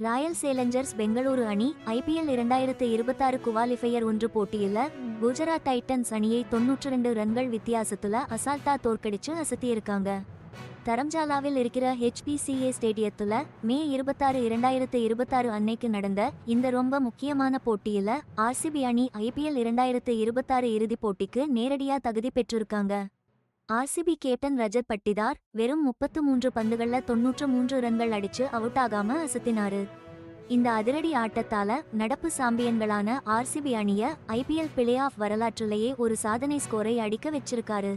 Royal Challengers Bengaluru அணி IPL 2026 qualifier 1 போட்டியில் Gujarat Titans அணியை 92 ரன்கள் வித்தியாசத்துல அசால்ட்டா தோற்கடிச்சு அசத்தியிருக்காங்க. தரம்சாலாவில் இருக்கிற HPCA ஸ்டேடியத்துல மே 26, 2026 அன்னைக்கு நடந்த இந்த ரொம்ப முக்கியமான போட்டியில RCB அணி IPL 2026 இறுதிப் போட்டிக்கு நேரடியா தகுதி பெற்றிருக்காங்க. RCB கேப்டன் ரஜத் பட்டிதார் வெறும் 33 பந்துகள்ல 93 ரன்கள் அடிச்சு அவுட் ஆகாம அசத்தினாரு. இந்த அதிரடி ஆட்டத்தால நடப்பு சாம்பியன்களான RCB அணிய IPL பிளே ஆஃப் வரலாற்றிலேயே ஒரு சாதனை ஸ்கோரை அடிக்க வச்சிருக்காரு.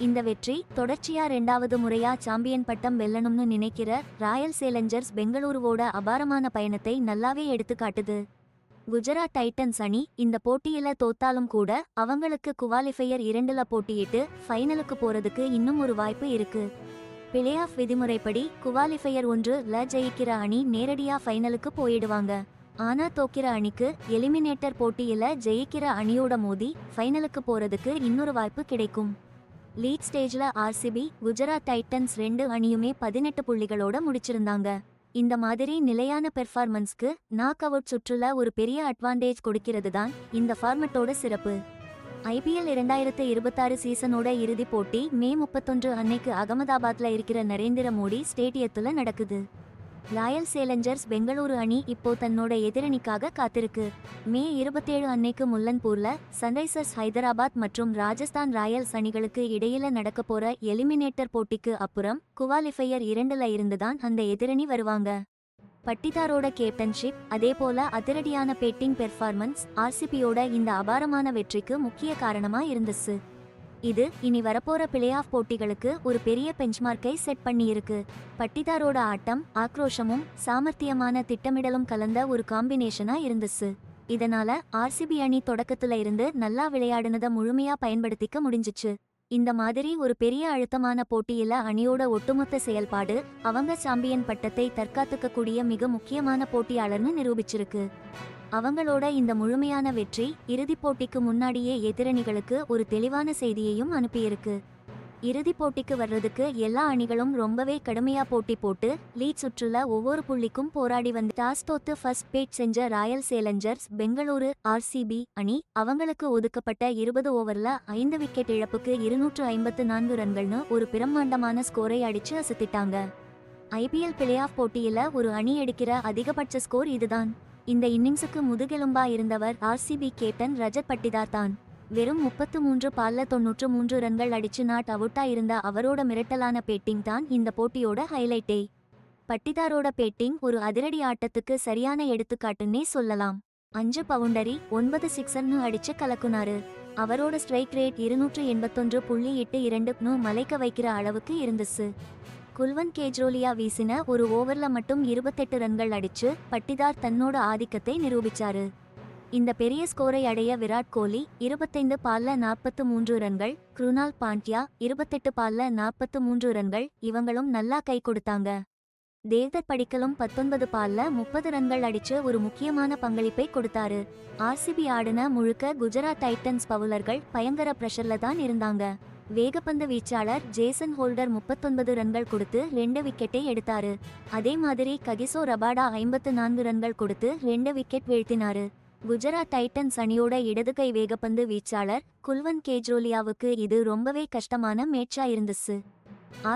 இந்த வெற்றி தொடர்ச்சியா 2வது முறையா சாம்பியன் பட்டம் வெல்லணும்னு நினைக்கிற ராயல் சேலஞ்சர்ஸ் பெங்களூருவோட அபாரமான பயணத்தை நல்லாவே எடுத்து காட்டுது. குஜராத் டைட்டன்ஸ் அணி இந்த போட்டியில தோத்தாலும் கூட அவங்களுக்கு குவாலிஃபையர் 2ல போட்டியிட்டு ஃபைனலுக்கு போறதுக்கு இன்னும் ஒரு வாய்ப்பு இருக்கு. பிளே ஆஃப் விதிமுறைப்படி குவாலிஃபையர் 1ல ஜெயிக்கிற அணி நேரடியா ஃபைனலுக்கு போயிடுவாங்க. ஆனா தோக்கிற அணிக்கு எலிமினேட்டர் போட்டியில ஜெயிக்கிற அணியோட மோதி ஃபைனலுக்கு போறதுக்கு இன்னொரு வாய்ப்பு கிடைக்கும். லீட் ஸ்டேஜ்ல RCB, குஜராத் டைட்டன்ஸ் 2 அணியுமே 18 புள்ளிகளோட முடிச்சிருந்தாங்க. இந்த மாதிரி நிலையான பெர்ஃபார்மன்ஸ்க்கு நாக் அவுட் சுற்றுல ஒரு பெரிய அட்வான்டேஜ் கொடுக்கிறது தான் இந்த ஃபார்மட்டோட சிறப்பு. IPL 2026 சீசனோட இறுதிப் போட்டி மே 31 அன்னைக்கு அகமதாபாத்ல இருக்கிற நரேந்திர மோடி ஸ்டேடியத்துல நடக்குது. ராயல் சேலஞ்சர்ஸ் பெங்களூரு அணி இப்போ தன்னோட எதிரணிக்காக காத்திருக்கு. மே 27 அன்னைக்கு முல்லன்பூர்ல சன்ரைசர்ஸ் ஹைதராபாத் மற்றும் ராஜஸ்தான் ராயல்ஸ் அணிகளுக்கு இடையில நடக்க போற எலிமினேட்டர் போட்டிக்கு அப்புறம் குவாலிஃபையர் 2ல இருந்துதான் அந்த எதிரணி வருவாங்க. பட்டிதாரோட கேப்டன்ஷிப் அதேபோல அதிரடியான பேட்டிங் பெர்ஃபார்மன்ஸ் RCBயோட இந்த அபாரமான வெற்றிக்கு முக்கிய காரணமா இருந்துச்சு. இது இனி வரப்போற பிளே ஆஃப் போட்டிகளுக்கு ஒரு பெரிய பெஞ்ச்மார்க்கை செட் பண்ணியிருக்கு. பட்டிதாரோட ஆட்டம் ஆக்ரோஷமும் சாமர்த்தியமான திட்டமிடலும் கலந்த ஒரு காம்பினேஷனா இருந்துச்சு. இதனால RCB அணி தொடக்கத்துல இருந்து நல்லா விளையாடுனதை முழுமையா பயன்படுத்திக்க முடிஞ்சிச்சு. இந்த மாதிரி ஒரு பெரிய அழுத்தமான போட்டியில அணியோட ஒட்டுமொத்த செயல்பாடு அவங்க சாம்பியன் பட்டத்தை தற்காத்துக்கக்கூடிய மிக முக்கியமான போட்டியாளர்னு நிரூபிச்சிருக்கு. அவங்களோட இந்த முழுமையான வெற்றி இறுதிப் போட்டிக்கு முன்னாடியே எதிரணிகளுக்கு ஒரு தெளிவான செய்தியையும் அனுப்பியிருக்கு. இறுதிப் போட்டிக்கு வர்றதுக்கு எல்லா அணிகளும் ரொம்பவே கடுமையா போட்டி போட்டு லீட் சுற்றுல ஒவ்வொரு புள்ளிக்கும் போராடி வந்து டாஸ் தோத்து ஃபர்ஸ்ட் பேட் செஞ்ச ராயல் சேலஞ்சர்ஸ் பெங்களூரு RCB அணி அவங்களுக்கு ஒதுக்கப்பட்ட 20 ஓவர்ல 5 விக்கெட் இழப்புக்கு 254 ரன்கள்னு ஒரு பிரம்மாண்டமான ஸ்கோரை அடிச்சு அசத்திட்டாங்க. IPL பிளே ஆஃப் போட்டியில ஒரு அணி எடுக்கிற அதிகபட்ச ஸ்கோர் இதுதான். இந்த இன்னிங்ஸுக்கு முதுகெலும்பா இருந்தவர் RCB கேப்டன் ரஜத் பட்டிதார் தான். வெறும் 33 பால்ல 93 ரன்கள் அடிச்சு நாட் அவுட்டா இருந்த அவரோட மிரட்டலான பேட்டிங் தான் இந்த போட்டியோட ஹைலைட்டே. பட்டிதாரோட பேட்டிங் ஒரு அதிரடி ஆட்டத்துக்கு சரியான எடுத்துக்காட்டுன்னே சொல்லலாம். 5 பவுண்டரி 9 சிக்ஸர்னு அடிச்சு கலக்குனாரு. அவரோட ஸ்ட்ரைக் ரேட் 281.82ன்னு மலைக்க வைக்கிற அளவுக்கு இருந்துச்சு. குல்வந்த் கேஜ்ரோலியா வீசின ஒரு ஓவர்ல மட்டும் 28 ரன்கள் அடிச்சு பட்டிதார் தன்னோட ஆதிக்கத்தை நிரூபிச்சாரு. இந்த பெரிய ஸ்கோரை அடைய விராட் கோலி 25 பால்ல 43 ரன்கள், க்ருனால் பாண்டியா 28 பால்ல 43 ரன்கள் இவங்களும் நல்லா கை கொடுத்தாங்க. தேவ்தத் படிக்கலும் 19 பால்ல 30 ரன்கள் அடிச்சு ஒரு முக்கியமான பங்களிப்பை கொடுத்தாரு. RCB ஆடின முழுக்க குஜராத் டைட்டன்ஸ் பவுலர்கள் பயங்கர பிரஷர்ல தான் இருந்தாங்க. வேகப்பந்து வீச்சாளர் ஜேசன் ஹோல்டர் 39 ரன்கள் கொடுத்து 2 விக்கெட்டை எடுத்தாரு. அதே மாதிரி ககிசோ ரபாடா 54 ரன்கள் கொடுத்து 2 விக்கெட் வீழ்த்தினாரு. குஜராத் டைட்டன்ஸ் அணியோட இடதுகை வேகப்பந்து வீச்சாளர் குல்வந்த் கேஜ்ரோலியாவுக்கு இது ரொம்பவே கஷ்டமான மேட்சா இருந்துச்சு.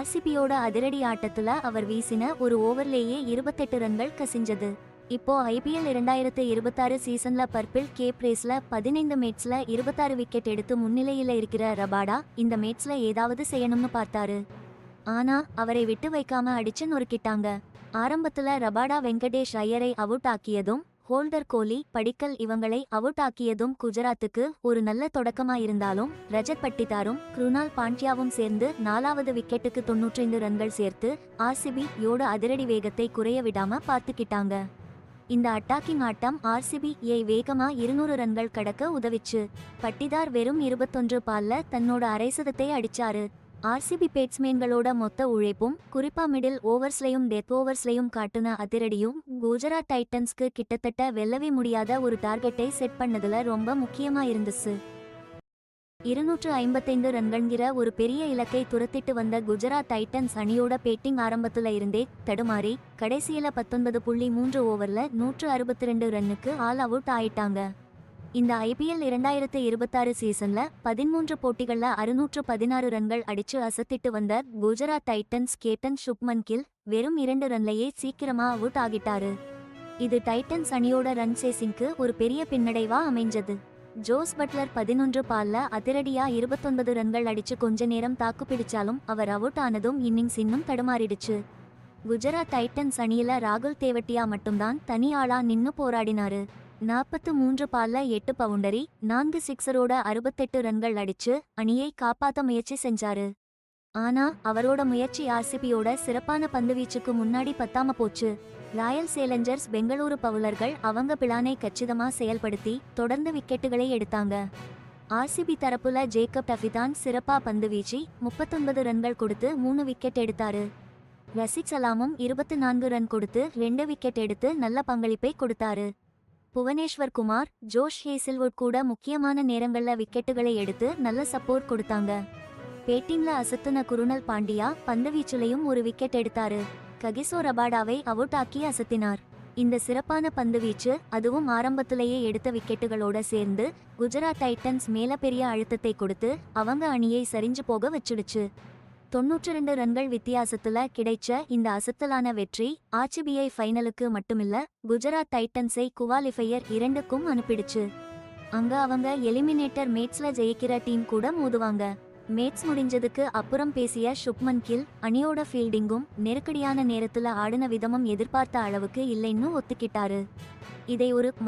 RCBயோட அதிரடி ஆட்டத்துல அவர் வீசின ஒரு ஓவர்லேயே 28 ரன்கள் கசிஞ்சது. இப்போ IPL 2026 சீசன்ல பர்பிள் கேப் ரேஸ்ல 15 மேட்ச்ல 26 விக்கெட் எடுத்து முன்னிலையில இருக்கிற ரபாடா இந்த மேட்ச்ல ஏதாவது செய்யணும்னு பார்த்தாரு. ஆனா அவரை விட்டு வைக்காம அடிச்சு நொறுக்கிட்டாங்க. ஆரம்பத்துல ரபாடா வெங்கடேஷ் ஐயரை அவுட் ஆக்கியதும் ஹோல்டர் கோலி படிக்கல் இவங்களை அவுட் ஆக்கியதும் குஜராத்துக்கு ஒரு நல்ல தொடக்கமா இருந்தாலும் ரஜத் பட்டிதாரும் க்ருனால் பாண்டியாவும் சேர்ந்து 4வது விக்கெட்டுக்கு 95 ரன்கள் சேர்த்து RCB-யோட அதிரடி வேகத்தை குறைய விடாம பார்த்துக்கிட்டாங்க. இந்த அட்டாக்கிங் ஆட்டம் RCB-யை வேகமா 200 ரன்கள் கடக்க உதவிச்சு. பட்டிதார் வெறும் 21 பால்ல தன்னோட அரைசதத்தை அடிச்சாரு. RCB பேட்ஸ்மேன்களோட மொத்த உழைப்பும் குறிப்பா மிடில் ஓவர்ஸ்லையும் டெத் ஓவர்ஸ்லையும் காட்டுன அதிரடியும் குஜராத் டைட்டன்ஸ்க்கு கிட்டத்தட்ட வெல்லவே முடியாத ஒரு டார்கெட்டை செட் பண்ணதுல ரொம்ப முக்கியமா இருந்துச்சு. 255 ரன்கள்ங்கிற ஒரு பெரிய இலக்கை துரத்திட்டு வந்த குஜராத் டைட்டன்ஸ் அணியோட பேட்டிங் ஆரம்பத்துல இருந்தே தடுமாறி கடைசியில 19.3 ஓவர்ல 162 ரன்னுக்கு ஆல் அவுட் ஆயிட்டாங்க. இந்த ஐபிஎல் 2026 சீசன்ல 13 போட்டிகள்ல 616 ரன்கள் அடிச்சு அசத்திட்டு வந்த குஜராத் டைட்டன்ஸ் கேப்டன் சுப்மன் கில் வெறும் 2 ரன்லயே சீக்கிரமா அவுட் ஆகிட்டாரு. இது டைட்டன்ஸ் அணியோட ரன் சேசிங்க்கு ஒரு பெரிய பின்னடைவா அமைஞ்சது. ஜோஸ் பட்லர் 11 பால்ல அதிரடியா 29 ரன்கள் அடிச்சு கொஞ்ச நேரம் தாக்கு பிடிச்சாலும் அவர் அவுட் ஆனதும் இன்னிங்ஸ் இன்னும் தடுமாறிடுச்சு. குஜராத் டைட்டன்ஸ் அணியில ராகுல் தேவட்டியா மட்டும்தான் தனி ஆளா நின்னு போராடினாரு. 43 பால்ல 8 பவுண்டரி 4 சிக்ஸரோட 68 ரன்கள் அடிச்சு அணியை காப்பாத்த முயற்சி செஞ்சாரு. ஆனா அவரோட முயற்சி ஆர்சிபியோட சிறப்பான பந்துவீச்சுக்கு முன்னாடி பத்தாம போச்சு. ராயல் சேலஞ்சர்ஸ் பெங்களூரு பவுலர்கள் அவங்க பிளானை கச்சிதமா செயல்படுத்தி தொடர்ந்து விக்கெட்டுகளை எடுத்தாங்க. ஆர்சிபி தரப்புல ஜேக்கப் டஃபிதான் சிறப்பா பந்து வீச்சி 39 ரன்கள் கொடுத்து 3 விக்கெட் எடுத்தாரு. ரசிக் சலாமும் 24 ரன் கொடுத்து 2 விக்கெட் எடுத்து நல்ல பங்களிப்பை கொடுத்தாரு. புவனேஸ்வர் குமார், ஜோஷ் ஹேசில்வுட் கூட முக்கியமான நேரங்கள்ல விக்கெட்டுகளை எடுத்து நல்ல சப்போர்ட் கொடுத்தாங்க. பேட்டிங்ல அசத்துன குருணல் பாண்டியா பந்துவீச்சுலையும் ஒரு விக்கெட் எடுத்தாரு. ககிசோ ரபாடாவை அவுட் ஆக்கி அசத்தினார். இந்த சிறப்பான பந்துவீச்சு அதுவும் ஆரம்பத்திலேயே எடுத்த விக்கெட்டுகளோட சேர்ந்து குஜராத் டைட்டன்ஸ் மேல பெரிய அழுத்தத்தை கொடுத்து அவங்க அணியை சரிஞ்சு போக வச்சுடுச்சு. 92 ரன்கள் வித்தியாசத்துல கிடைச்ச இந்த அசத்தலான வெற்றி ஆர்சிபியை ஃபைனலுக்கு மட்டுமில்ல குஜராத் டைட்டன்ஸை குவாலிஃபையர் 2க்கும் அனுப்பிடுச்சு. அங்க அவங்க எலிமினேட்டர் மேட்ச்ல ஜெயிக்கிற டீம் கூட மோதுவாங்க. மேட்ச் முடிஞ்சதுக்கு அப்புறம் பேசிய சுப்மன் கில் அணியோட ஃபீல்டிங்கும் நெருக்கடியான நேரத்துல ஆடின விதமும் எதிர்பார்த்த அளவுக்கு இல்லைன்னு ஒத்துக்கிட்டாரு. இதை ஒரு